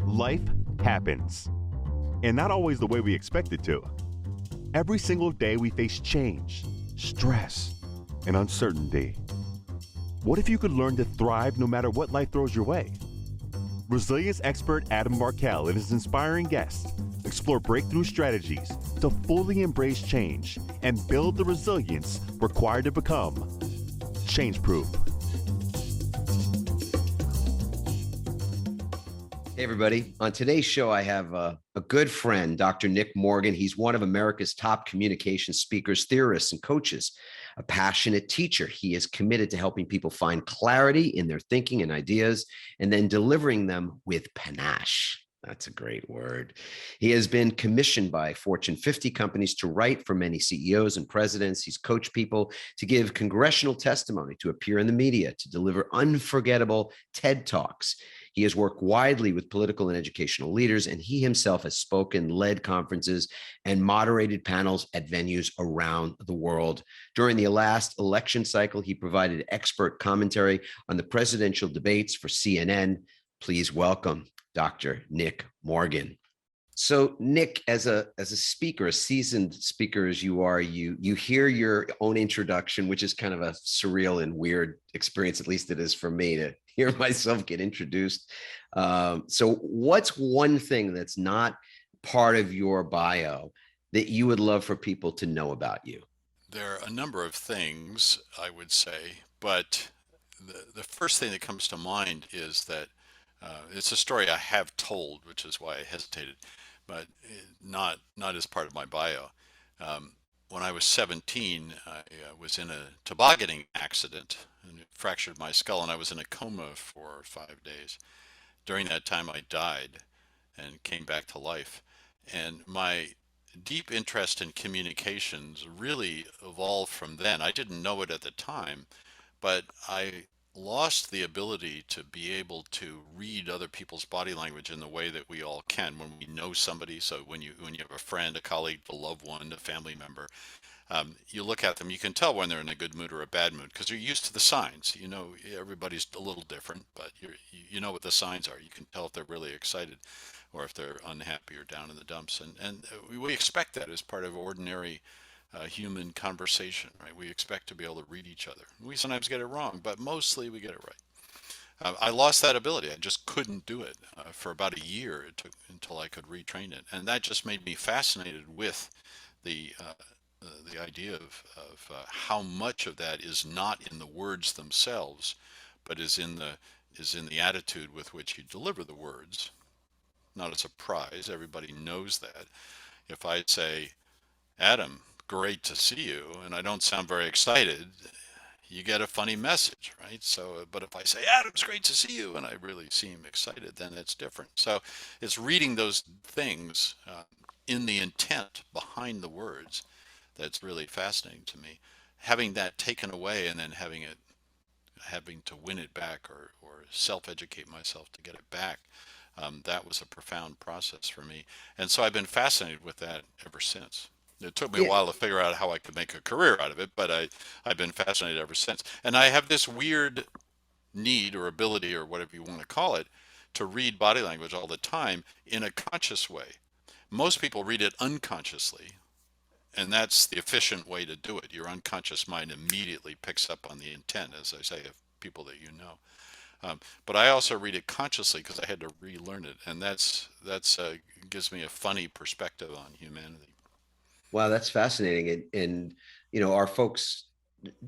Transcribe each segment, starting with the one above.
Life happens, and not always the way we expect it to. Every single day we face change, stress, and uncertainty. What if you could learn to thrive no matter what life throws your way? Resilience expert Adam Markel and his inspiring guests explore breakthrough strategies to fully embrace change and build the resilience required to become change-proof. Hey, everybody. On today's show, I have a good friend, Dr. Nick Morgan. He's one of America's top communication speakers, theorists, and coaches, a passionate teacher. He is committed to helping people find clarity in their thinking and ideas, and then delivering them with panache. That's a great word. He has been commissioned by Fortune 50 companies to write for many CEOs and presidents. He's coached people to give congressional testimony, to appear in the media, to deliver unforgettable TED Talks. He has worked widely with political and educational leaders, and he himself has spoken, led conferences, and moderated panels at venues around the world. During the last election cycle, he provided expert commentary on the presidential debates for CNN. Please welcome Dr. Nick Morgan. So, Nick, as a speaker, a seasoned speaker as you are, you hear your own introduction, which is kind of a surreal and weird experience, at least it is for me, to hear myself get introduced. So what's one thing that's not part of your bio that you would love for people to know about you? There are a number of things, I would say, but the first thing that comes to mind is that it's a story I have told, which is why I hesitated, but not as part of my bio. When I was 17, I was in a tobogganing accident and it fractured my skull, and I was in a coma for 5 days. During that time, I died and came back to life. And my deep interest in communications really evolved from then. I didn't know it at the time, but I lost the ability to be able to read other people's body language in the way that we all can when we know somebody. So when you have a friend, a colleague, a loved one, a family member, you look at them, you can tell when they're in a good mood or a bad mood because you're used to the signs. You know, everybody's a little different, but you know what the signs are. You can tell if they're really excited or if they're unhappy or down in the dumps. And we expect that as part of ordinary human conversation, right? We expect to be able to read each other. We sometimes get it wrong, but mostly we get it right. I lost that ability. I just couldn't do it for about a year. It took until I could retrain it, and that just made me fascinated with the idea of how much of that is not in the words themselves, but is in the attitude with which you deliver the words. Not a surprise. Everybody knows that. If I say, Adam, great to see you, and I don't sound very excited, you get a funny message, right? So, but if I say, Adam's great to see you, and I really seem excited, then it's different. So it's reading those things in the intent behind the words that's really fascinating to me. Having that taken away and then having to win it back or self-educate myself to get it back, that was a profound process for me. And so I've been fascinated with that ever since. It took me a Yeah, while to figure out how I could make a career out of it, but I've been fascinated ever since. And I have this weird need or ability or whatever you want to call it to read body language all the time in a conscious way. Most people read it unconsciously, and that's the efficient way to do it. Your unconscious mind immediately picks up on the intent, as I say, of people that you know. But I also read it consciously because I had to relearn it, and that's gives me a funny perspective on humanity. wow, that's fascinating. And you know, our folks,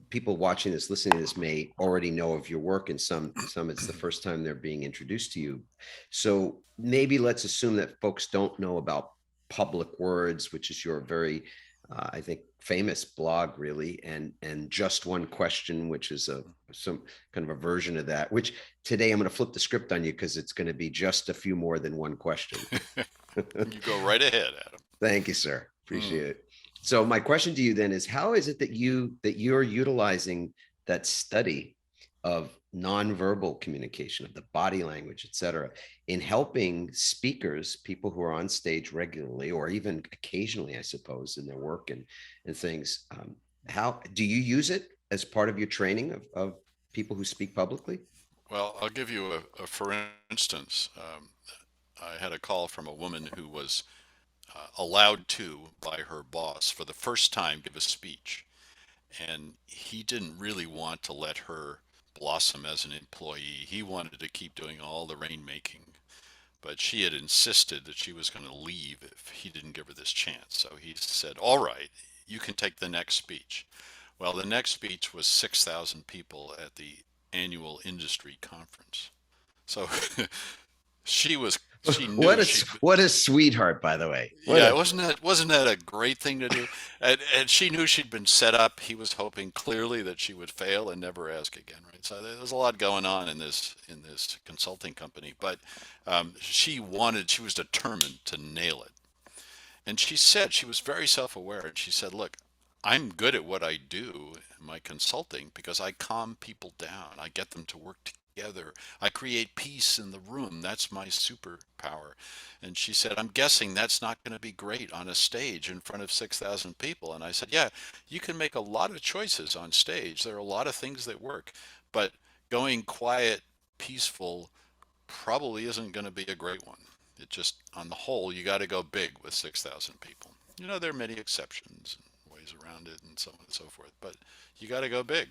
people watching this, listening to this, may already know of your work, and some it's the first time they're being introduced to you. So maybe let's assume that folks don't know about Public Words, which is your very I think famous blog, really, and Just One Question, which is some kind of a version of that, which today I'm going to flip the script on you because it's going to be just a few more than one question. You go right ahead, Adam. Thank you, sir. Mm. Appreciate it. So my question to you then is, how is it that you're utilizing that study of nonverbal communication, of the body language, et cetera, in helping speakers, people who are on stage regularly or even occasionally, I suppose, in their work and things? How do you use it as part of your training of people who speak publicly? Well, I'll give you a for instance. I had a call from a woman who was allowed to, by her boss, for the first time give a speech. And he didn't really want to let her blossom as an employee. He wanted to keep doing all the rainmaking. But she had insisted that she was going to leave if he didn't give her this chance. So he said, "All right, you can take the next speech." Well, the next speech was 6,000 people at the annual industry conference. So she was, she knew she'd, What a sweetheart, by the way. What yeah, a wasn't that a great thing to do? And she knew she'd been set up. He was hoping clearly that she would fail and never ask again, right? So there was a lot going on in this consulting company, but she was determined to nail it. And she said she was very self-aware, and she said, "Look, I'm good at what I do in my consulting because I calm people down. I get them to work together. I create peace in the room. That's my superpower." And she said, "I'm guessing that's not going to be great on a stage in front of 6,000 people." And I said, "Yeah, you can make a lot of choices on stage. There are a lot of things that work, but going quiet, peaceful probably isn't going to be a great one. It just, on the whole, you got to go big with 6,000 people. You know, there are many exceptions and ways around it and so on and so forth, but you got to go big.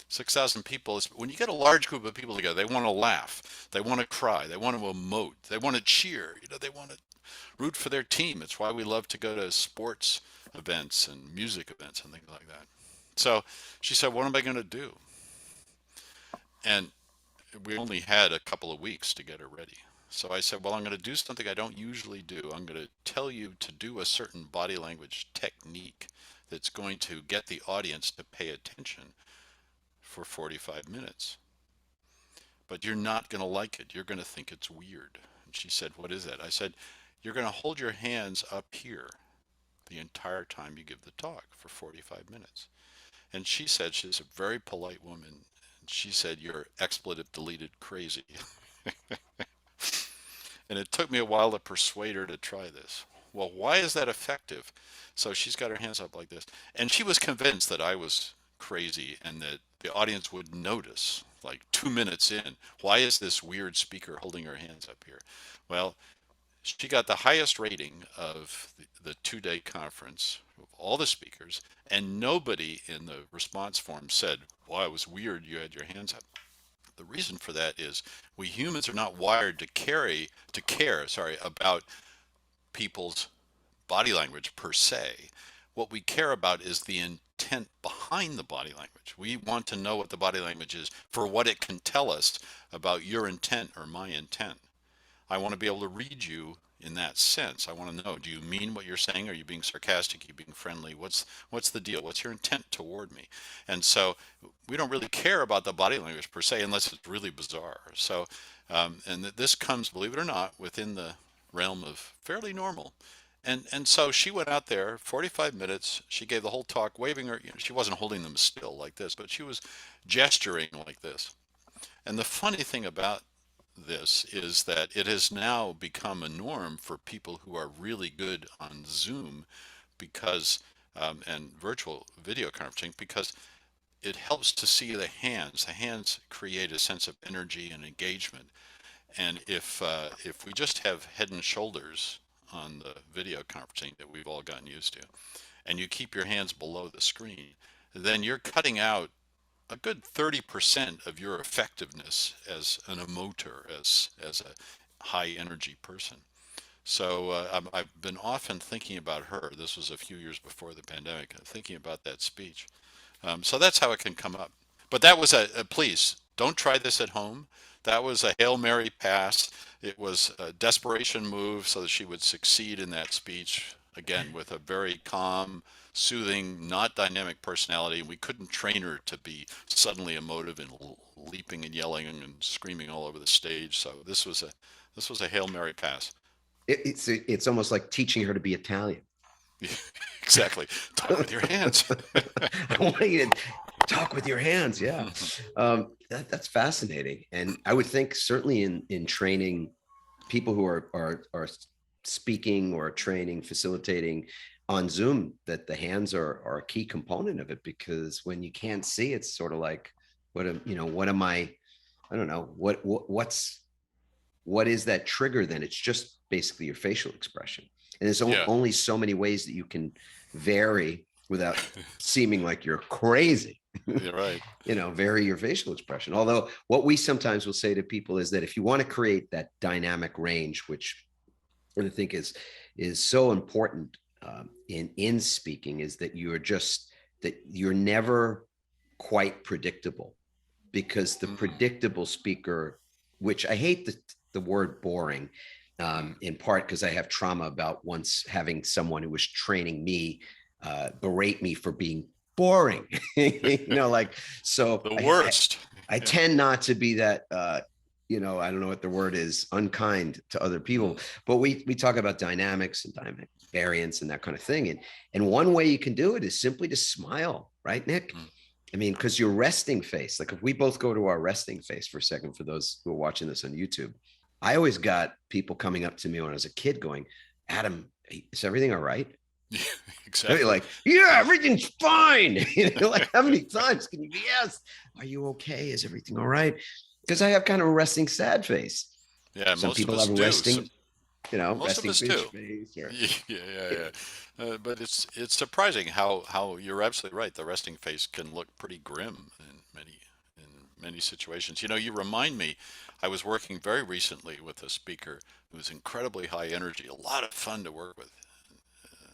6,000 people is when you get a large group of people together, they want to laugh, they want to cry, they want to emote, they want to cheer, you know, they want to root for their team. It's why we love to go to sports events and music events and things like that. So she said, "What am I going to do?" And we only had a couple of weeks to get her ready. So I said, "Well, I'm going to do something I don't usually do. I'm going to tell you to do a certain body language technique that's going to get the audience to pay attention for 45 minutes. But you're not going to like it. You're going to think it's weird." And she said, "What is that?" I said, "You're going to hold your hands up here the entire time you give the talk for 45 minutes. And she said, she's a very polite woman. She said, "You're expletive deleted crazy." And it took me a while to persuade her to try this. Well, why is that effective? So she's got her hands up like this. And she was convinced that I was crazy and that the audience would notice, like 2 minutes in, why is this weird speaker holding her hands up here? Well, she got the highest rating of the 2 day conference of all the speakers, and nobody in the response form said, "Well, it was weird you had your hands up." The reason for that is we humans are not wired to care, sorry, about people's body language per se. What we care about is the intent behind the body language. We want to know what the body language is for what it can tell us about your intent or my intent. I want to be able to read you in that sense. I want to know, do you mean what you're saying? Are you being sarcastic? Are you being friendly? What's the deal? What's your intent toward me? And so we don't really care about the body language per se unless it's really bizarre. So, and this comes, believe it or not, within the realm of fairly normal. And so she went out there 45 minutes. She gave the whole talk, waving her, you know, she wasn't holding them still like this, but she was gesturing like this. And the funny thing about this is that it has now become a norm for people who are really good on Zoom because and virtual video conferencing because it helps to see the hands. The hands create a sense of energy and engagement. And if we just have head and shoulders on the video conferencing that we've all gotten used to, and you keep your hands below the screen, then you're cutting out a good 30% of your effectiveness as an emoter, as a high energy person. So I've been often thinking about her. This was a few years before the pandemic, thinking about that speech. So that's how it can come up. But that was please don't try this at home. That was a Hail Mary pass. It was a desperation move so that she would succeed in that speech, again, with a very calm, soothing, not dynamic personality. We couldn't train her to be suddenly emotive and leaping and yelling and screaming all over the stage. So this was a Hail Mary pass. it's almost like teaching her to be Italian. Exactly. Talk with your hands. I want you to talk with your hands. Yeah. That's fascinating. And I would think certainly in training people who are speaking or training, facilitating on Zoom, that the hands are a key component of it, because when you can't see, it's sort of like, what am I don't know, what's what is that trigger then? It's just basically your facial expression. And there's Yeah. only so many ways that you can vary without seeming like you're crazy. You're right. Vary your facial expression. Although what we sometimes will say to people is that if you want to create that dynamic range, which I think is so important in speaking, is that you're never quite predictable, because the predictable speaker, which I hate the word boring, in part because I have trauma about once having someone who was training me berate me for being boring. So The worst. I tend not to be that, I don't know what the word is, unkind to other people, but we talk about dynamics and dynamic variance and that kind of thing. And one way you can do it is simply to smile, right, Nick? I mean, because your resting face, like if we both go to our resting face for a second, for those who are watching this on YouTube, I always got people coming up to me when I was a kid going, Adam, is everything all right? Yeah, exactly. Like, yeah, everything's fine. Like, how many times can you be asked, are you okay? Is everything all right? Because I have kind of a resting sad face. Yeah, Some most people of us have a resting, most of resting us bitch do. face. Or, Yeah. But it's surprising how you're absolutely right. The resting face can look pretty grim in many situations. You remind me. I was working very recently with a speaker who was incredibly high energy, a lot of fun to work with.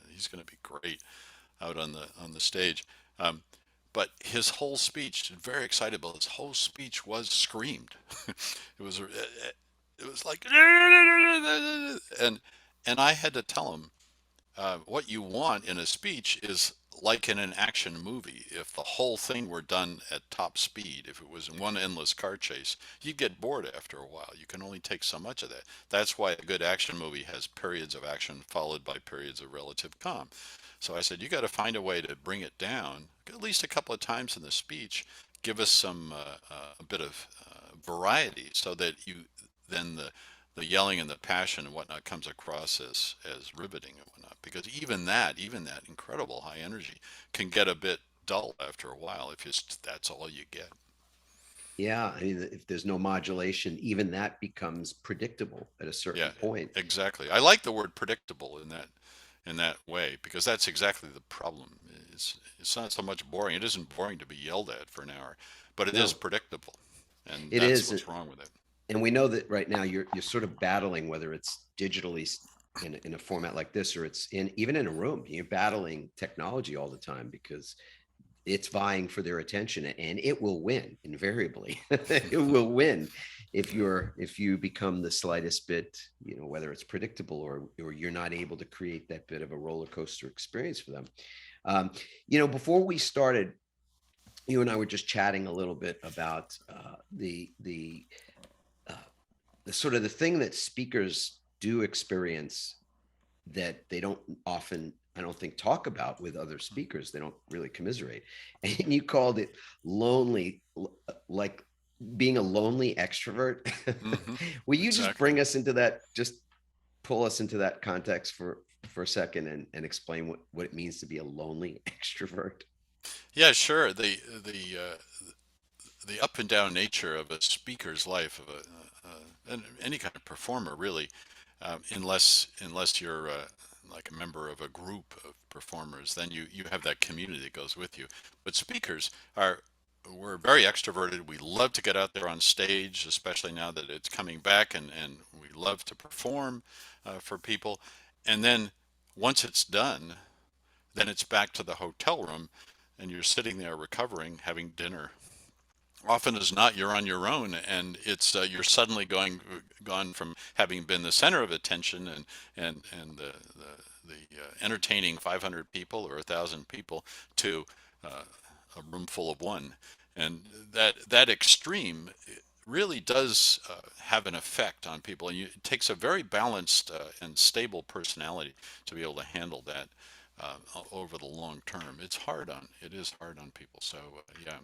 He's going to be great out on the stage. But his whole speech, very excitable. His whole speech was screamed. It was like, and I had to tell him, what you want in a speech is like in an action movie. If the whole thing were done at top speed, if it was one endless car chase, you'd get bored after a while. You can only take so much of that. That's why a good action movie has periods of action followed by periods of relative calm. So I said, you got to find a way to bring it down at least a couple of times in the speech. Give us a bit of variety, so that then the yelling and the passion and whatnot comes across as riveting and whatnot. Because even that incredible high energy can get a bit dull after a while if that's all you get. yeah, I mean, if there's no modulation, even that becomes predictable at a certain Yeah, point. exactly. I like the word predictable in that way, because that's exactly the problem. It's not so much boring. It isn't boring to be yelled at for an hour, but it is No, predictable, and it that's is. what's wrong with it. And we know that right now you're sort of battling, whether it's digitally in a format like this, or it's even in a room, you're battling technology all the time, because it's vying for their attention, and it will win invariably. It will win if you become the slightest bit, whether it's predictable or you're not able to create that bit of a roller coaster experience for them. Before we started, you and I were just chatting a little bit about the sort of the thing that speakers do experience that they don't often, I don't think, talk about with other speakers. They don't really commiserate. And you called it lonely, like being a lonely extrovert. Hmm. Will you just Exactly. bring us into that, just pull us into that context for a second, and explain what it means to be a lonely extrovert? Yeah, sure. The up and down nature of a speaker's life, of any kind of performer, really, unless you're like a member of a group of performers, then you have that community that goes with you. But speakers we're very extroverted. We love to get out there on stage, especially now that it's coming back, and we love to perform for people. And then once it's done, then it's back to the hotel room, and you're sitting there recovering, having dinner. Often as not, you're on your own, and it's you're suddenly gone from having been the center of attention and the entertaining 500 people or 1,000 people to a room full of one, and that extreme really does have an effect on people, and it takes a very balanced and stable personality to be able to handle that over the long term. It is hard on people. So yeah,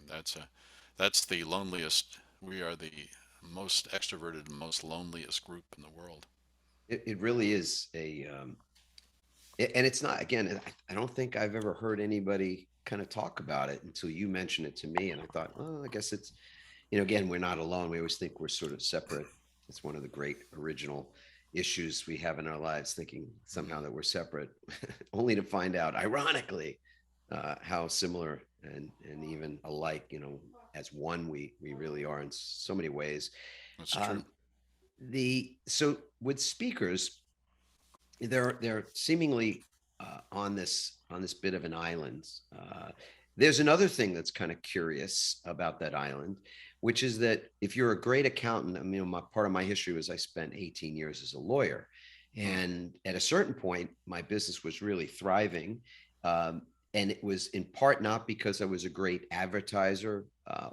that's the loneliest. We are the most extroverted and most loneliest group in the world. It really is and it's not, again, I don't think I've ever heard anybody kind of talk about it until you mentioned it to me. And I thought, oh, I guess it's, again, we're not alone. We always think we're sort of separate It's one of the great original issues we have in our lives, thinking somehow that we're separate, only to find out, ironically, how similar and even alike, as one we really are in so many ways. That's true. Um, so with speakers, they're seemingly on this bit of an island. There's another thing that's kind of curious about that island, which is that if you're a great accountant, I mean, part of my history was I spent 18 years as a lawyer, Mm, and at a certain point, my business was really thriving. And it was in part not because I was a great advertiser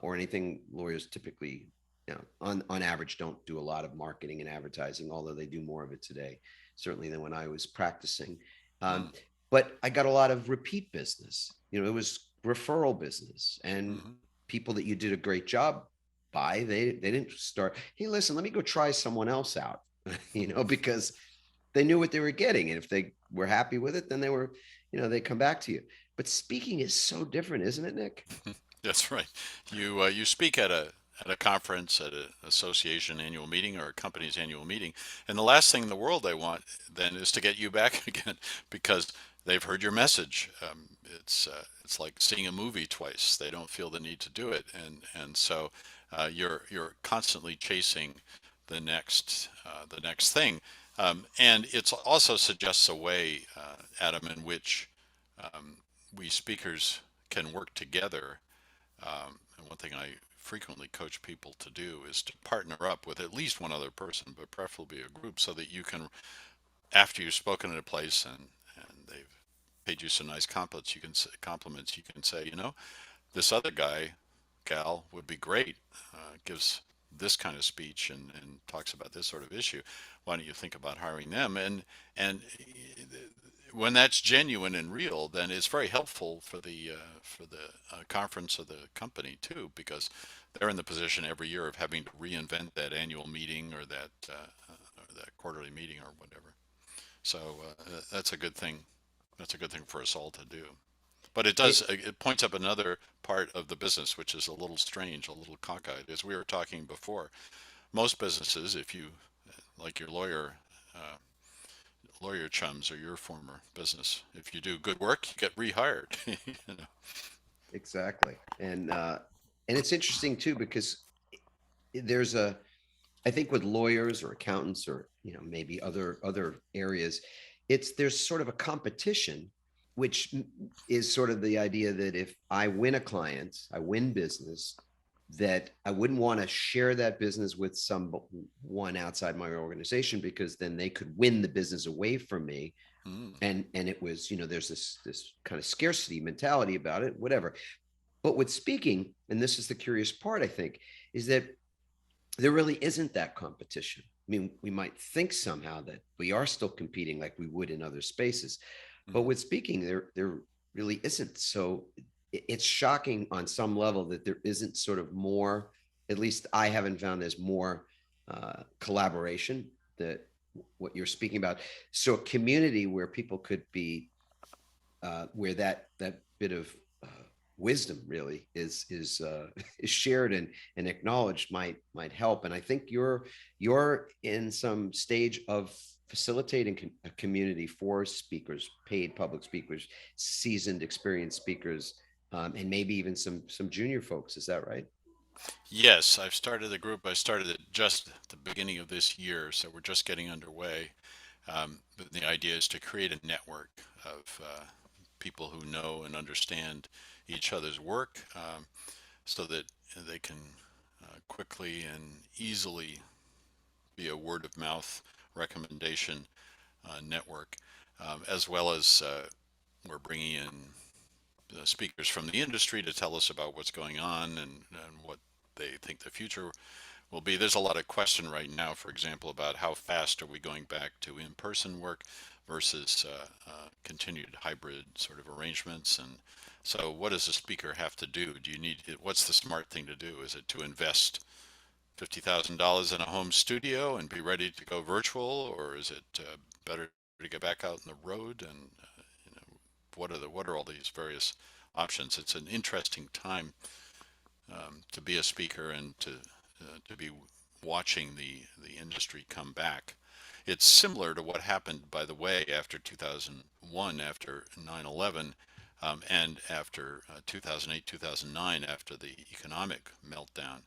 or anything. Lawyers typically, on average, don't do a lot of marketing and advertising, although they do more of it today, certainly than when I was practicing. Um, mm, but I got a lot of repeat business. It was referral business, and mm-hmm. people that you did a great job by, they didn't start, hey, listen, let me go try someone else out, because they knew what they were getting. And if they were happy with it, then they come back to you. But speaking is so different, isn't it, Nick? That's right. You speak at a conference, at an association annual meeting or a company's annual meeting, and the last thing in the world they want then is to get you back again because they've heard your message. It's like seeing a movie twice. They don't feel the need to do it, and so you're constantly chasing the next thing, and it also suggests a way, Adam, in which we speakers can work together. And one thing I frequently coach people to do is to partner up with at least one other person, but preferably a group, so that you can, after you've spoken at a place and they've paid you some nice compliments, you can say, this other guy, gal, would be great. Gives this kind of speech and talks about this sort of issue. Why don't you think about hiring them? And when that's genuine and real, then it's very helpful for the conference or the company too, because they're in the position every year of having to reinvent that annual meeting or that quarterly meeting or whatever. So that's a good thing. That's a good thing for us all to do. But it points up another part of the business, which is a little strange, a little cockeyed. As we were talking before, most businesses, if you like your lawyer chums or your former business. If you do good work, you get rehired. Exactly. And it's interesting too, because there's I think with lawyers or accountants or maybe other areas, there's sort of a competition, which is sort of the idea that if I win a client, I win business, that I wouldn't want to share that business with someone outside my organization, because then they could win the business away from me. Mm, And it was, there's this kind of scarcity mentality about it, whatever. But with speaking, and this is the curious part, I think, is that there really isn't that competition. I mean, we might think somehow that we are still competing like we would in other spaces, but mm. with speaking, there really isn't. So it's shocking on some level that there isn't sort of more. At least I haven't found there's more collaboration, that what you're speaking about. So a community where people could be, where that bit of uh, wisdom really is is shared and acknowledged, might help. And I think you're in some stage of facilitating a community for speakers, paid public speakers, seasoned, experienced speakers, and maybe even some junior folks. Is that right? Yes, I've started the group. I started it just at the beginning of this year, so we're just getting underway. But the idea is to create a network of people who know and understand each other's work, so that they can quickly and easily be a word of mouth recommendation network, as well as we're bringing in speakers from the industry to tell us about what's going on and what they think the future will be. There's a lot of question right now, for example, about how fast are we going back to in-person work versus continued hybrid sort of arrangements. And so what does a speaker have to do? What's the smart thing to do? Is it to invest $50,000 in a home studio and be ready to go virtual, or is it better to get back out on the road? And what are all these various options? It's an interesting time to be a speaker and to be watching the industry come back. It's similar to what happened, by the way, after 2001, after 9/11, and after 2008, 2009, after the economic meltdown.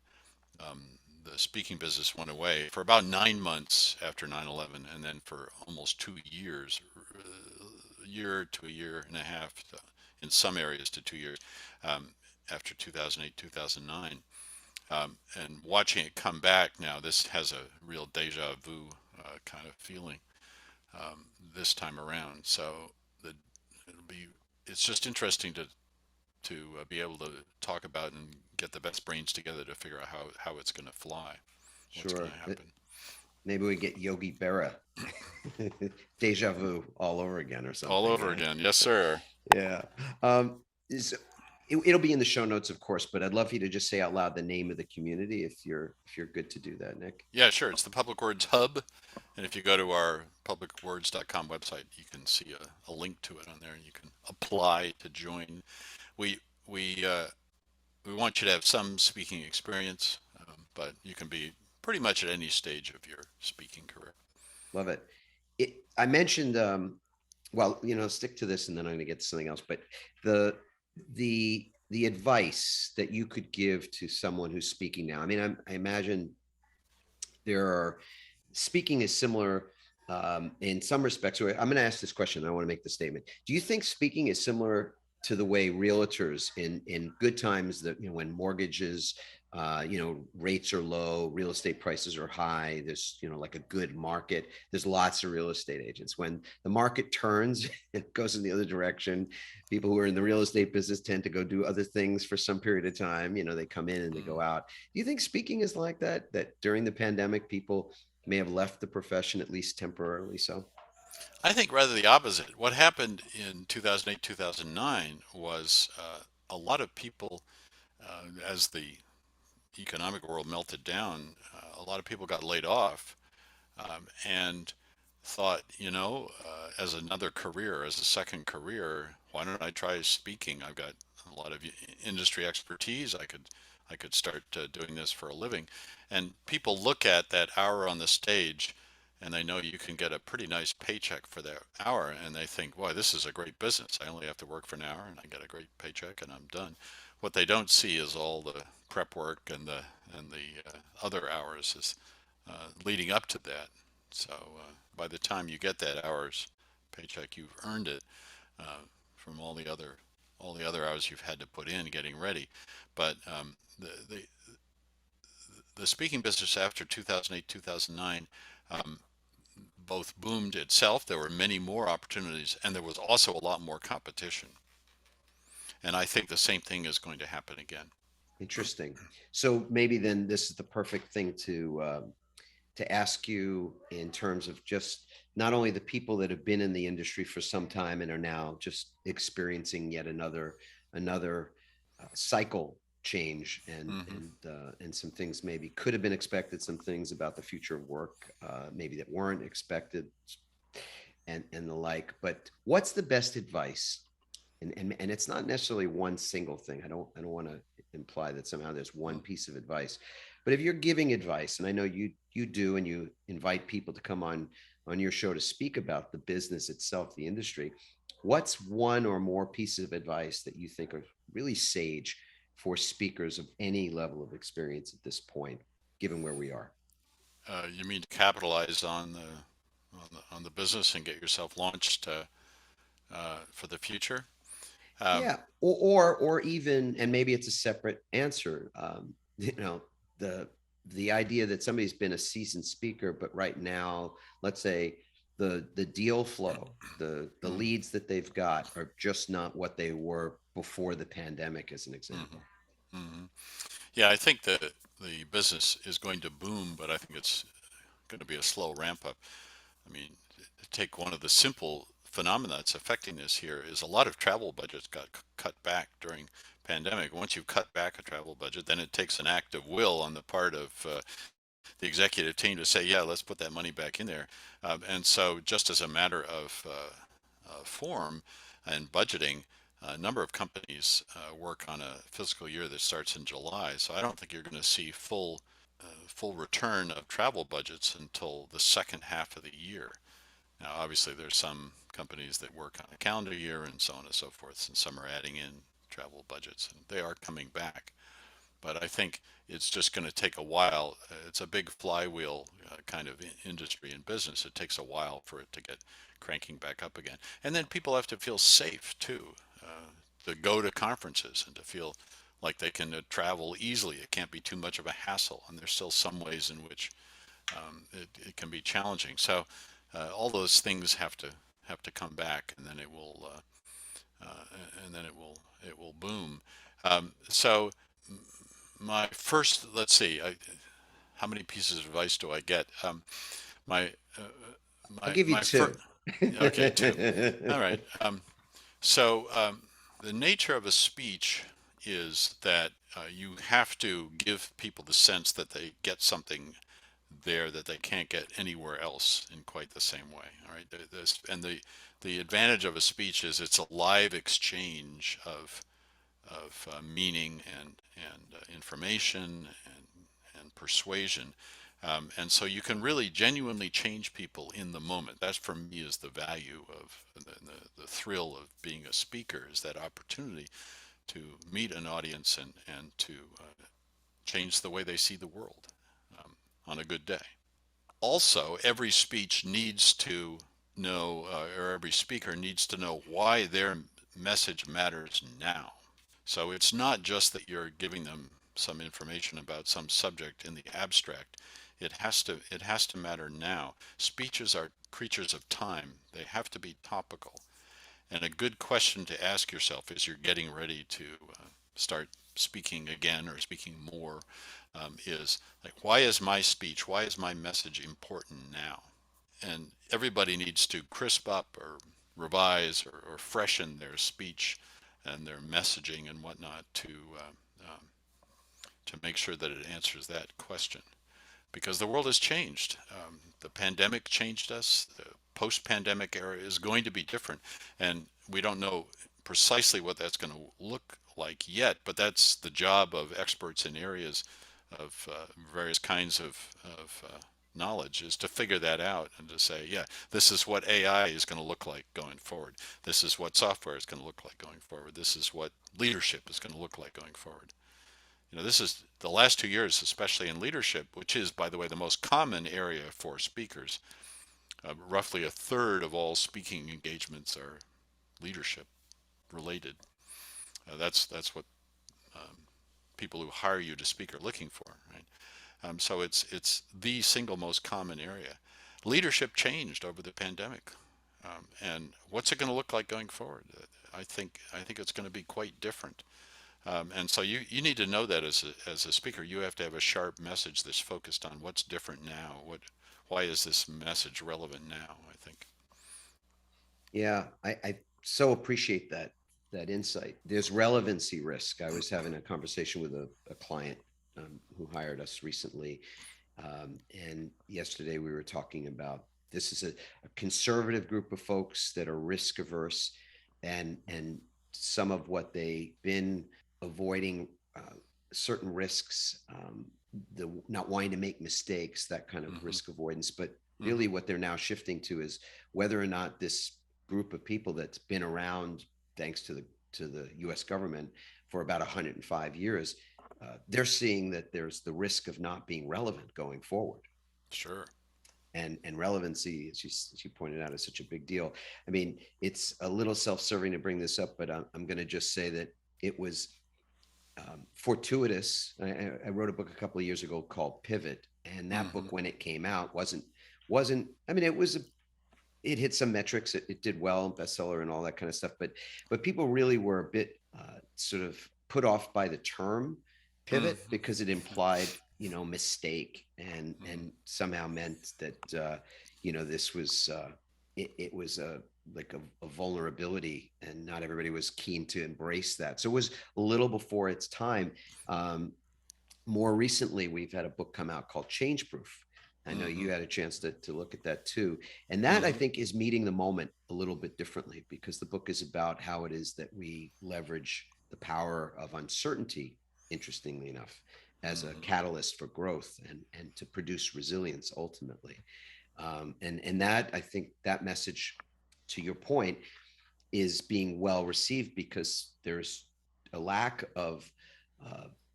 The speaking business went away for about 9 months after 9/11, and then for almost 2 years, a year to a year and a half, in some areas to 2 years, after 2008, 2009. And watching it come back now, this has a real deja vu kind of feeling this time around. So the, it'll be it's just interesting to be able to talk about and get the best brains together to figure out how it's going to fly, what's going Sure. to happen. Maybe we get Yogi Berra, deja vu all over again or All something, over right? again. Yes, sir. Yeah. Is it'll be in the show notes, of course, but I'd love for you to just say out loud the name of the community if you're good to do that, Nick. Yeah, sure. It's the Public Words Hub. And if you go to our publicwords.com website, you can see a link to it on there and you can apply to join. We, we, uh, we want you to have some speaking experience, but you can be pretty much at any stage of your speaking career. Love it. I mentioned, well, stick to this, and then I'm going to get to something else. But the the advice that you could give to someone who's speaking now. I mean, I imagine there are speaking is similar in some respects. So I'm going to ask this question. I want to make the statement. Do you think speaking is similar to the way realtors in good times, that when mortgages, rates are low, real estate prices are high, there's like a good market, there's lots of real estate agents. When the market turns, it goes in the other direction, people who are in the real estate business tend to go do other things for some period of time. They come in and they go out. Do you think speaking is like that during the pandemic people may have left the profession, at least temporarily so? I think rather the opposite. What happened in 2008, 2009 was a lot of people, as the economic world melted down, a lot of people got laid off, and thought, as another career, as a second career, why don't I try speaking? I've got a lot of industry expertise. I could start doing this for a living. And people look at that hour on the stage and they know you can get a pretty nice paycheck for that hour, and they think, boy, this is a great business. I only have to work for an hour and I get a great paycheck and I'm done. What they don't see is all the prep work and the other hours is leading up to that. So by the time you get that hour's paycheck, you've earned it from all the other hours you've had to put in getting ready. But the speaking business after 2008, 2009 both boomed itself. There were many more opportunities, and there was also a lot more competition. And I think the same thing is going to happen again. Interesting. So maybe then this is the perfect thing to ask you in terms of just not only the people that have been in the industry for some time and are now just experiencing yet another cycle change, Hmm. and some things maybe could have been expected, some things about the future of work maybe that weren't expected, and the like. But what's the best advice? And it's not necessarily one single thing. I don't want to imply that somehow there's one piece of advice. But if you're giving advice, and I know you do, and you invite people to come on your show to speak about the business itself, the industry, what's one or more pieces of advice that you think are really sage for speakers of any level of experience at this point, given where we are? You mean to capitalize on the business and get yourself launched for the future? Um, Yeah, or even, and maybe it's a separate answer. The the idea that somebody's been a seasoned speaker, but right now, let's say the deal flow, the mm, leads that they've got are just not what they were before the pandemic, as an mhm, example. mhm. Yeah, I think that the business is going to boom, but I think it's going to be a slow ramp up. I mean, take one of the simple phenomena that's affecting this here is a lot of travel budgets got cut back during pandemic. Once you cut back a travel budget, then it takes an act of will on the part of the executive team to say, yeah, let's put that money back in there. And so, just as a matter of form and budgeting, a number of companies work on a fiscal year that starts in July. So I don't think you're going to see full full return of travel budgets until the second half of the year. Now, obviously, there's some companies that work on a calendar year and so on and so forth, and some are adding in travel budgets, and they are coming back. But I think it's just going to take a while. It's a big flywheel kind of industry and business. It takes a while for it to get cranking back up again. And then people have to feel safe too, to go to conferences and to feel like they can travel easily. It can't be too much of a hassle. And there's still some ways in which it can be challenging. So all those things have to come back, and then uh, it will boom. So my first, let's see, how many pieces of advice do I get? My I'll my give you my first, two. okay, two. All right. So the nature of a speech is that you have to give people the sense that they get something there that they can't get anywhere else in quite the same way. All right. The advantage of a speech is it's a live exchange of meaning and information and persuasion. And so you can really genuinely change people in the moment. That's for me is the value of the thrill of being a speaker, is that opportunity to meet an audience and to change the way they see the world on a good day. Also, every speech needs to know, or every speaker needs to know why their message matters now. So it's not just that you're giving them some information about some subject in the abstract. It has to matter now. Speeches are creatures of time. They have to be topical. And a good question to ask yourself as you're getting ready to start speaking again or speaking more is like, why is my speech, why is my message important now? And everybody needs to crisp up or revise or freshen their speech and their messaging and whatnot to make sure that it answers that question. Because the world has changed. The pandemic changed us. The post-pandemic era is going to be different, and we don't know precisely what that's going to look like yet. But that's the job of experts in areas of various kinds of knowledge, is to figure that out and to say, yeah, this is what AI is going to look like going forward. This is what software is going to look like going forward. This is what leadership is going to look like going forward. This is the last 2 years, especially in leadership, which is, by the way, the most common area for speakers. Roughly a third of all speaking engagements are leadership related. That's what people who hire you to speak are looking for, right? So it's the single most common area. Leadership changed over the pandemic, and what's it going to look like going forward? I think it's going to be quite different. And so you need to know that as a speaker, you have to have a sharp message that's focused on what's different now. Why is this message relevant now? I think. Yeah, I so appreciate that insight. There's relevancy risk. I was having a conversation with a client who hired us recently, and yesterday we were talking about this is a conservative group of folks that are risk averse, and some of what they've been avoiding, certain risks, the not wanting to make mistakes, that kind of Hmm. risk avoidance. But Hmm. really, what they're now shifting to is whether or not this group of people that's been around, thanks to the U.S. government for about 105 years, they're seeing that there's the risk of not being relevant going forward. Sure. And relevancy, as you pointed out, is such a big deal. I mean, it's a little self-serving to bring this up, but I'm going to just say that it was fortuitous. I wrote a book a couple of years ago called Pivot, and that Hmm. book, when it came out, wasn't. I mean, it hit some metrics. It did well, bestseller and all that kind of stuff. But people really were a bit sort of put off by the term pivot Hmm. because it implied, mistake, Hmm. and somehow meant that this was it was like a vulnerability, and not everybody was keen to embrace that. So it was a little before its time. Um, More recently, we've had a book come out called Change Proof. I know Hmm. you had a chance to look at that too. And that, I Hmm. think, is meeting the moment a little bit differently, because the book is about how it is that we leverage the power of uncertainty, interestingly enough. as a catalyst for growth and to produce resilience ultimately. And that, I think that message, to your point, is being well received because there's a lack of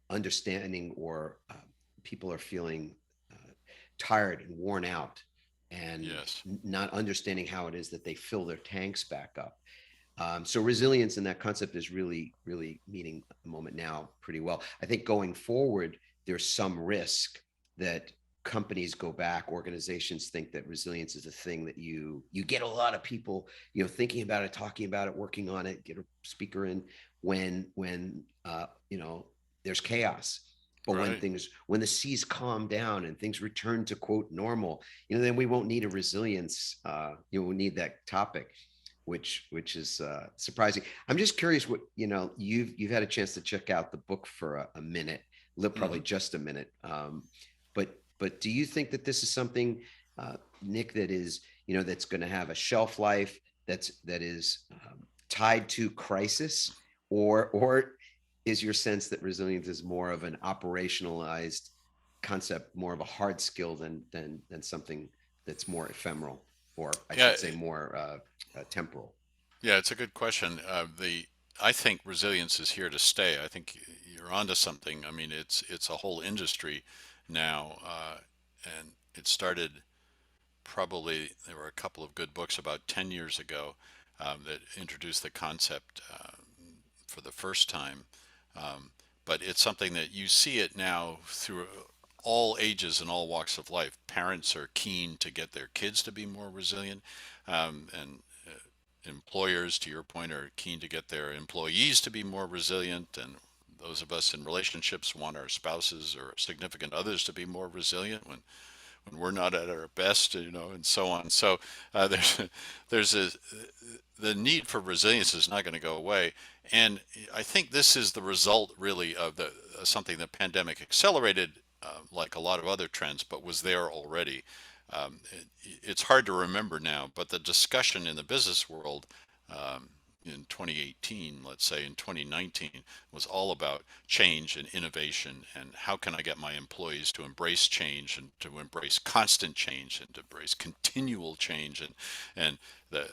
understanding, or people are feeling tired and worn out, and Yes. not understanding how it is that they fill their tanks back up. So resilience in that concept is really, really meeting the moment now pretty well. I think going forward, there's some risk that companies go back, organizations think that resilience is a thing that you get a lot of people, thinking about it, talking about it, working on it, get a speaker in when there's chaos. But Right. when the seas calm down and things return to quote normal, then we won't need a resilience. We'll need that topic, which is surprising. I'm just curious what you've had a chance to check out the book for a minute, probably just a minute. But do you think that this is something, Nick, that is that's going to have a shelf life that is tied to crisis, or is your sense that resilience is more of an operationalized concept, more of a hard skill than something that's more ephemeral, or I Yeah. should say more temporal? Yeah, it's a good question. I think resilience is here to stay. I think you're onto something. I mean, it's a whole industry now, and it started probably, there were a couple of good books about 10 years ago that introduced the concept for the first time. Um, but it's something that you see it now through all ages and all walks of life. Parents are keen to get their kids to be more resilient, and employers, to your point, are keen to get their employees to be more resilient, and those of us in relationships want our spouses or significant others to be more resilient when we're not at our best, and so on. So there's the need for resilience is not going to go away, and I think this is the result really of the something the pandemic accelerated, like a lot of other trends, but was there already. It's hard to remember now, but the discussion in the business world in 2018, let's say in 2019, was all about change and innovation, and how can I get my employees to embrace change and to embrace constant change and to embrace continual change, and the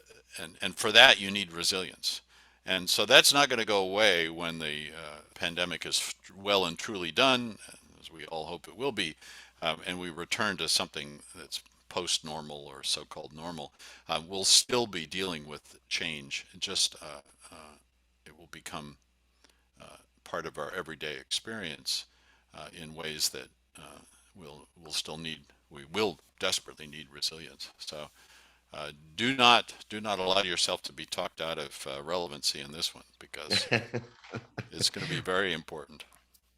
and for that you need resilience. And so that's not going to go away when the pandemic is well and truly done, as we all hope it will be, and we return to something that's post-normal or so-called normal. We'll still be dealing with change. Just it will become part of our everyday experience in ways that we'll still need. We will desperately need resilience. So do not allow yourself to be talked out of relevancy in this one, because it's going to be very important.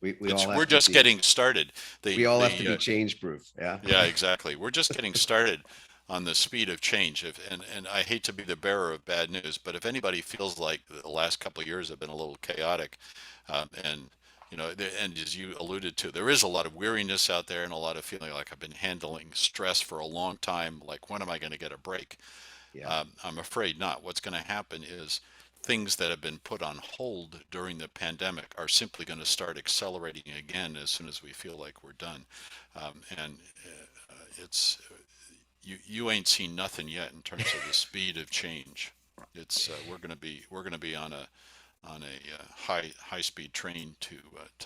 we all It's We're have to just be getting started. we The all have to the be change proof. Yeah. Yeah, exactly. We're just getting started on the speed of change. And I hate to be the bearer of bad news, but if anybody feels like the last couple of years have been a little chaotic, and and as you alluded to, there is a lot of weariness out there and a lot of feeling like I've been handling stress for a long time. Like, when am I going to get a break? Yeah. I'm afraid not. What's going to happen is things that have been put on hold during the pandemic are simply going to start accelerating again as soon as we feel like we're done. And it's you ain't seen nothing yet in terms of the speed of change. It's we're going to be on a high speed train to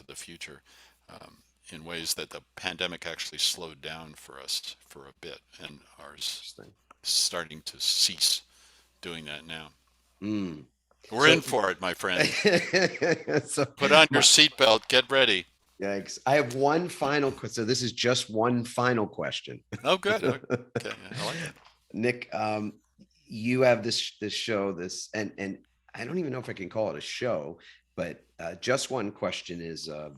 the future, in ways that the pandemic actually slowed down for us for a bit, and are Interesting. starting to cease doing that now. Mm. We're So, in for it, my friend. so Put on your my, seatbelt. Get ready. yikes. I have one final question. So this is just one final question. Oh, good. Okay, yeah, I like it. Nick, you have this show, and I don't even know if I can call it a show, but just one question is a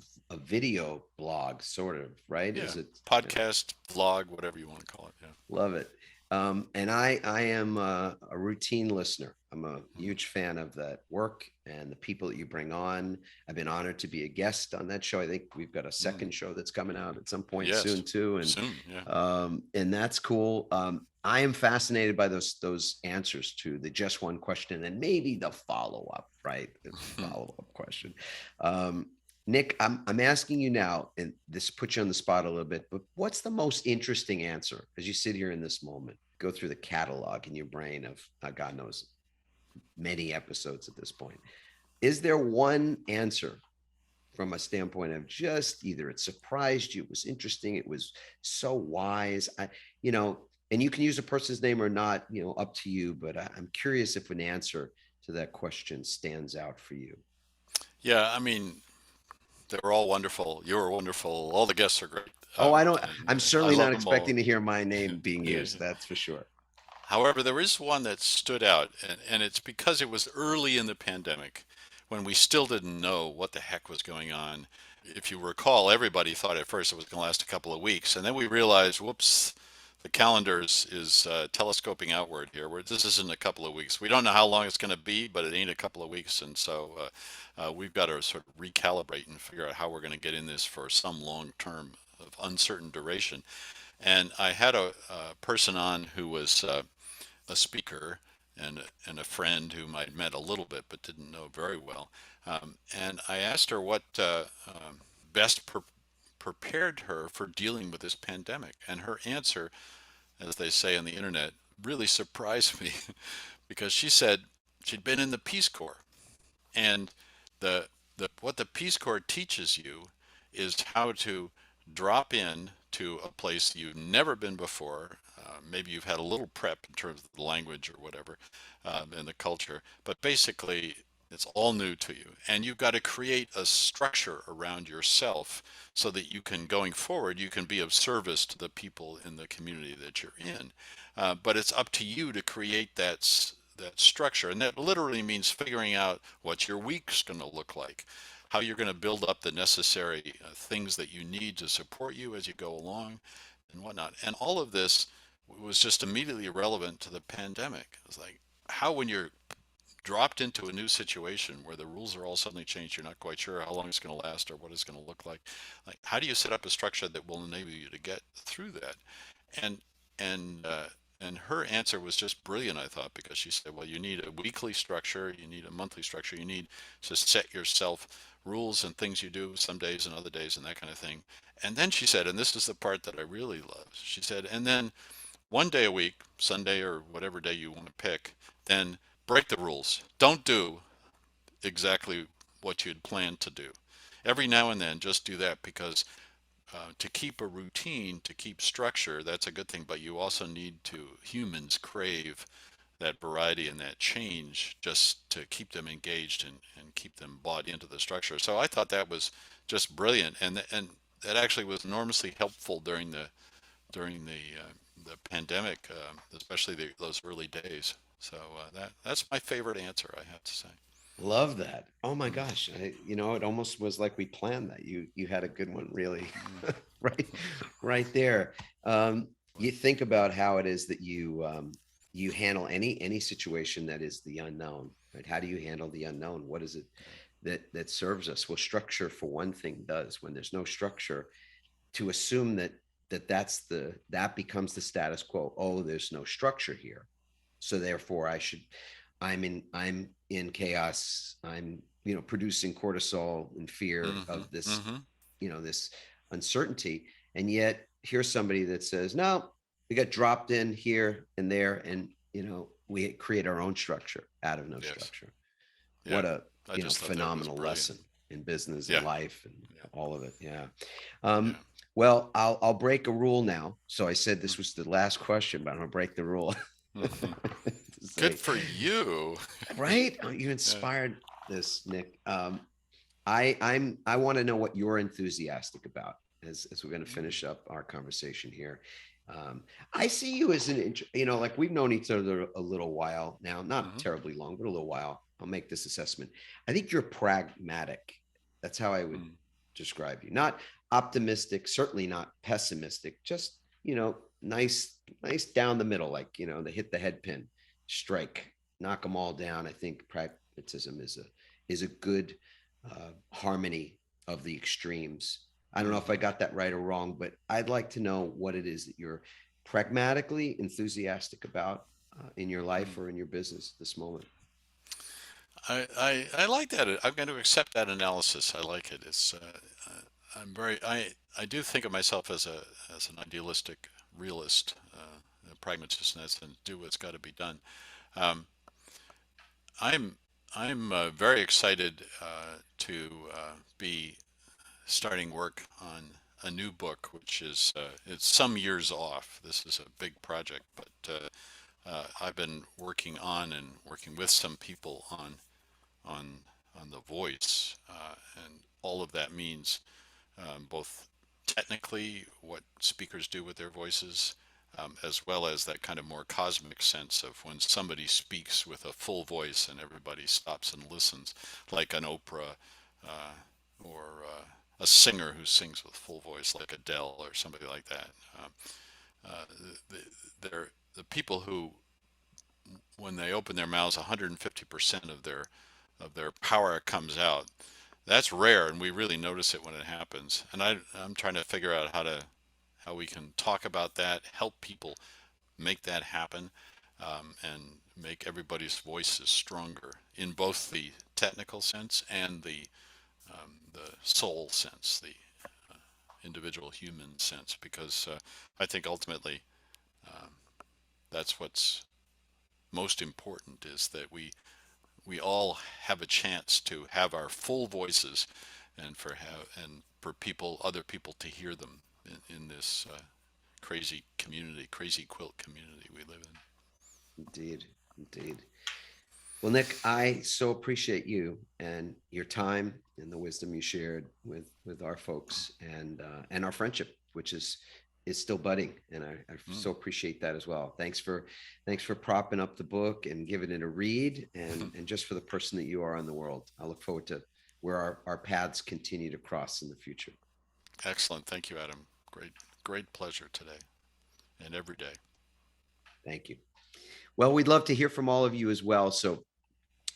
video blog, sort of, right? Yeah, Is it? podcast, vlog, whatever you want to call it. Yeah. Love it. And I am a routine listener. I'm a Mhm. huge fan of that work and the people that you bring on. I've been honored to be a guest on that show. I think we've got a Mm. second show that's coming out at some point Yes, soon too, soon. Yeah. and that's cool. I am fascinated by those answers to the just one question and maybe the follow up, right? The follow up question. Um, Nick, I'm asking you now, and this puts you on the spot a little bit, but what's the most interesting answer as you sit here in this moment? Go through the catalog in your brain of God knows many episodes at this point. Is there one answer from a standpoint of just either it surprised you, it was interesting, it was so wise, and you can use a person's name or not, up to you, but I'm curious if an answer to that question stands out for you. Yeah, I mean, they were all wonderful. You were wonderful. All the guests are great. Oh, And I'm I certainly love not them all. expecting to hear my name being used. That's for sure. However, there is one that stood out, and it's because it was early in the pandemic when we still didn't know what the heck was going on. If you recall, everybody thought at first it was going to last a couple of weeks, and then we realized, whoops, the calendar is telescoping outward here. Where this isn't a couple of weeks. We don't know how long it's going to be, but it ain't a couple of weeks, and so we've got to sort of recalibrate and figure out how we're going to get in this for some long term of uncertain duration. And I had a person on who was a speaker and a friend whom I'd met a little bit but didn't know very well. And I asked her what best prepared her for dealing with this pandemic. And her answer, as they say on the internet, really surprised me because she said she'd been in the Peace Corps. And the, what the Peace Corps teaches you is how to drop in to a place you've never been before. Maybe you've had a little prep in terms of the language or whatever, and the culture, but basically it's all new to you. And you've got to create a structure around yourself so that you can, going forward, you can be of service to the people in the community that you're in. But it's up to you to create that structure. And that literally means figuring out what your week's going to look like, how you're going to build up the necessary things that you need to support you as you go along and whatnot. And all of this was just immediately relevant to the pandemic. It's like how when you're dropped into a new situation where the rules are all suddenly changed, you're not quite sure how long it's going to last or what it's going to look like how do you set up a structure that will enable you to get through that? And and uh, and her answer was just brilliant, I thought, because she said, well, you need a weekly structure, you need a monthly structure, you need to set yourself rules and things you do some days and other days and that kind of thing. And then she said, and this is the part that I really love, she said, and then one day a week, Sunday or whatever day you want to pick, then break the rules. Don't do exactly what you had planned to do. Every now and then, just do that because to keep a routine, to keep structure, that's a good thing. But you also need to, humans crave that variety and that change just to keep them engaged and keep them bought into the structure. So I thought that was just brilliant. And that actually was enormously helpful during the pandemic, especially those early days. So that's my favorite answer, I have to say. Love that. Oh my gosh. It almost was like we planned that. You had a good one, really. right, right there. You think about how it is that you handle any situation that is the unknown, right? How do you handle the unknown? What is it that serves us? Well, structure for one thing does. When there's no structure, to assume that becomes the status quo. Oh, there's no structure here, so therefore I'm in chaos. I'm producing cortisol and fear Hmm. of this Hmm. this uncertainty. And yet here's somebody that says, no, we got dropped in here and there, and we create our own structure out of no Yes. structure. Yeah. What a I just thought that was phenomenal brilliant. lesson in business and Yeah. life and Yeah. all of it. Yeah. Yeah. Well, I'll break a rule now. So I said this was the last question, but I'm gonna break the rule. Hmm. To Good say, for you. right? Oh, you Yeah. inspired this, Nick. I want to know what you're enthusiastic about as we're going to finish up our conversation here. I see you as like we've known each other a little while now, not Hmm. terribly long, but a little while. I'll make this assessment. I think you're pragmatic. That's how I would Mm. describe you. Not optimistic, certainly not pessimistic, just, nice down the middle, like, they hit the head pin, strike, knock them all down. I think pragmatism is a good harmony of the extremes. I don't know if I Hmm. got that right or wrong, but I'd like to know what it is that you're pragmatically enthusiastic about in your life Mm. or in your business this moment. I like that. I'm going to accept that analysis. I like it. I do think of myself as an idealistic realist, a pragmatist, and do what's got to be done. Um, I'm I'm very excited to be starting work on a new book, which is it's some years off. This is a big project, but I've been working on and working with some people on on the voice, and all of that means both technically what speakers do with their voices, as well as that kind of more cosmic sense of when somebody speaks with a full voice and everybody stops and listens, like an Oprah or a singer who sings with full voice, like Adele or somebody like that. Uh, they're the people who, when they open their mouths, 150% of their power comes out. That's rare, and we really notice it when it happens. And I'm trying to figure out how we can talk about that, help people make that happen, and make everybody's voices stronger in both the technical sense and the soul sense, the individual human sense, because I think ultimately um, that's what's most important, is that we all have a chance to have our full voices, and for people, other people, to hear them in this crazy quilt community we live in. Indeed, indeed. Well, Nick, I so appreciate you and your time and the wisdom you shared with our folks, and our friendship, which is still budding, and I so appreciate that as well. Thanks for propping up the book and giving it a read, and just for the person that you are in the world. I look forward to where our paths continue to cross in the future. Excellent. Thank you, Adam. Great pleasure today and every day. Thank you. Well, we'd love to hear from all of you as well. So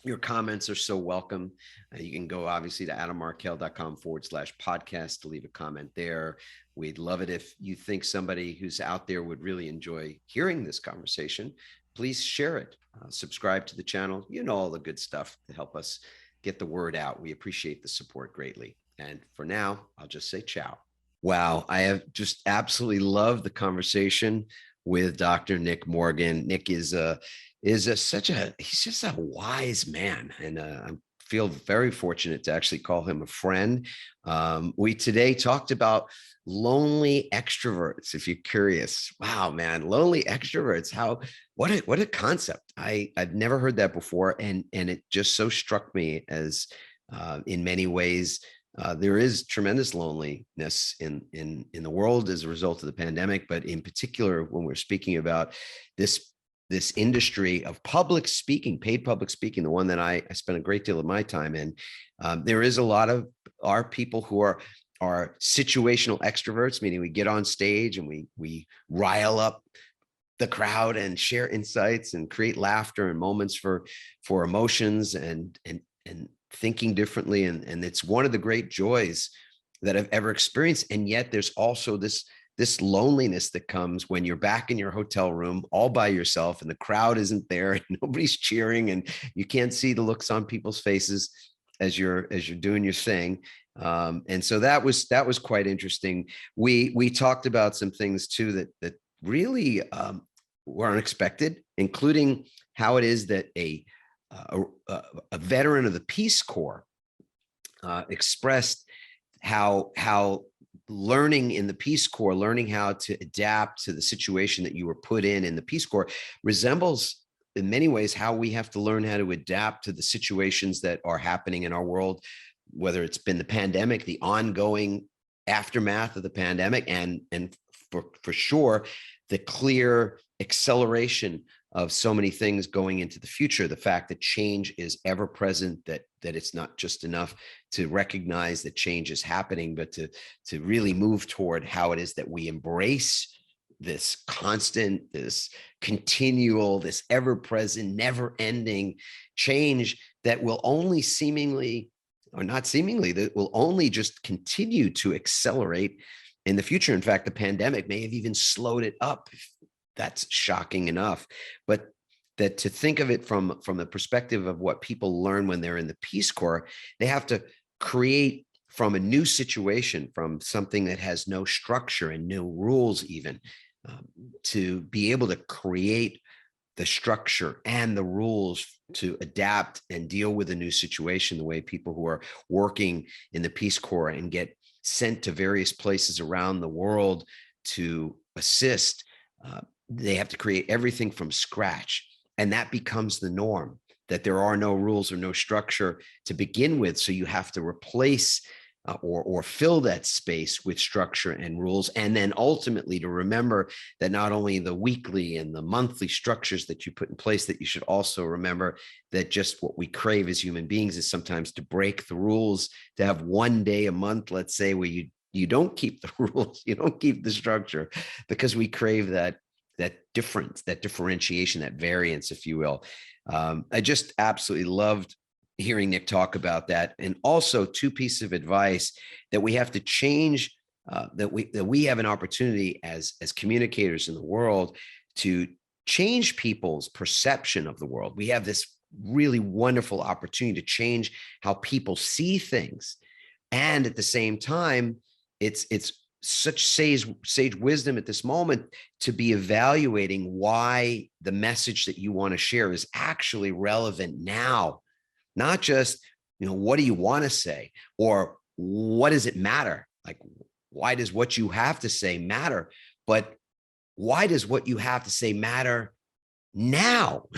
your comments are so welcome. You can go obviously to adammarkel.com/podcast to leave a comment there. We'd love it if you think somebody who's out there would really enjoy hearing this conversation. Please share it. Subscribe to the channel. You know, all the good stuff to help us get the word out. We appreciate the support greatly. And for now, I'll just say ciao. Wow, I have just absolutely loved the conversation with Dr. Nick Morgan. Nick is he's just a wise man, and I feel very fortunate to actually call him a friend. We today talked about lonely extroverts. If you're curious, wow, man, lonely extroverts. What a concept. I've never heard that before, and it just so struck me as in many ways. There is tremendous loneliness in the world as a result of the pandemic, but in particular, when we're speaking about this industry of public speaking, paid public speaking, the one that I spent a great deal of my time in, there is a lot of our people who are situational extroverts, meaning we get on stage and we rile up the crowd and share insights and create laughter and moments for emotions and thinking differently. And it's one of the great joys that I've ever experienced. And yet there's also this loneliness that comes when you're back in your hotel room all by yourself and the crowd isn't there and nobody's cheering and you can't see the looks on people's faces as you're doing your thing. And so that was quite interesting. We talked about some things too that really were unexpected, including how it is that a veteran of the Peace Corps expressed how learning in the Peace Corps, learning how to adapt to the situation that you were put in the Peace Corps, resembles in many ways how we have to learn how to adapt to the situations that are happening in our world, whether it's been the pandemic, the ongoing aftermath of the pandemic, and for sure, the clear acceleration of so many things going into the future, the fact that change is ever present, that it's not just enough to recognize that change is happening, but to really move toward how it is that we embrace this constant, this continual, this ever-present, never-ending change that will only that will only just continue to accelerate in the future. In fact, the pandemic may have even slowed it up. That's shocking enough. But that to think of it from the perspective of what people learn when they're in the Peace Corps, they have to create from a new situation, from something that has no structure and no rules even, to be able to create the structure and the rules to adapt and deal with a new situation, the way people who are working in the Peace Corps and get sent to various places around the world to assist, they have to create everything from scratch. And that becomes the norm, that there are no rules or no structure to begin with. So you have to replace or fill that space with structure and rules. And then ultimately to remember that not only the weekly and the monthly structures that you put in place, that you should also remember that just what we crave as human beings is sometimes to break the rules, to have one day a month, let's say, where you don't keep the rules, you don't keep the structure, because we crave that difference, that differentiation, that variance, if you will. I just absolutely loved hearing Nick talk about that. And also 2 pieces of advice that we have to change, that we have an opportunity as communicators in the world to change people's perception of the world. We have this really wonderful opportunity to change how people see things. And at the same time, it's such sage wisdom at this moment to be evaluating why the message that you want to share is actually relevant now. Not just, what do you want to say, or what does it matter? Like, why does what you have to say matter? But why does what you have to say matter now?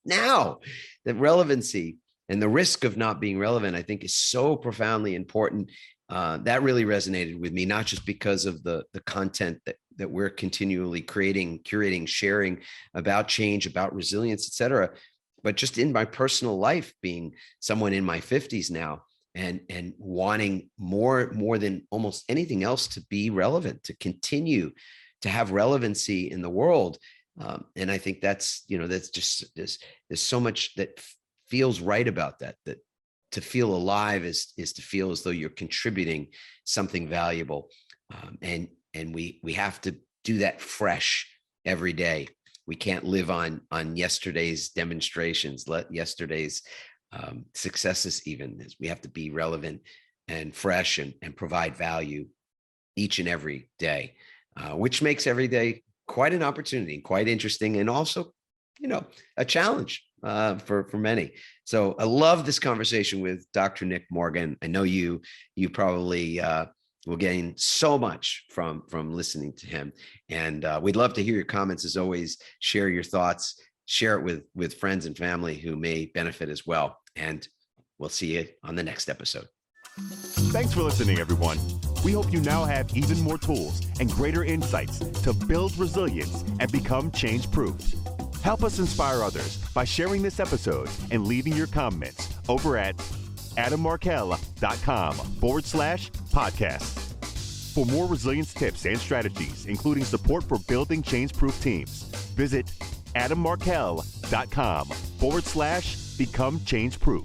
Now, the relevancy and the risk of not being relevant, I think, is so profoundly important. That really resonated with me, not just because of the content that we're continually creating, curating, sharing about change, about resilience, et cetera, but just in my personal life, being someone in my 50s now and wanting more than almost anything else to be relevant, to continue to have relevancy in the world. And I think that's just, there's so much that feels right about that to feel alive is to feel as though you're contributing something valuable. And we have to do that fresh every day. We can't live on yesterday's demonstrations, yesterday's successes even. We have to be relevant and fresh and provide value each and every day, which makes every day quite an opportunity, quite interesting, and also, a challenge for many. So I love this conversation with Dr. Nick Morgan. I know you probably will gain so much from listening to him. And we'd love to hear your comments. As always, share your thoughts, share it with friends and family who may benefit as well. And we'll see you on the next episode. Thanks for listening, everyone. We hope you now have even more tools and greater insights to build resilience and become change-proof. Help us inspire others by sharing this episode and leaving your comments over at adammarkel.com/podcast. For more resilience tips and strategies, including support for building change-proof teams, visit adammarkel.com/become change-proof.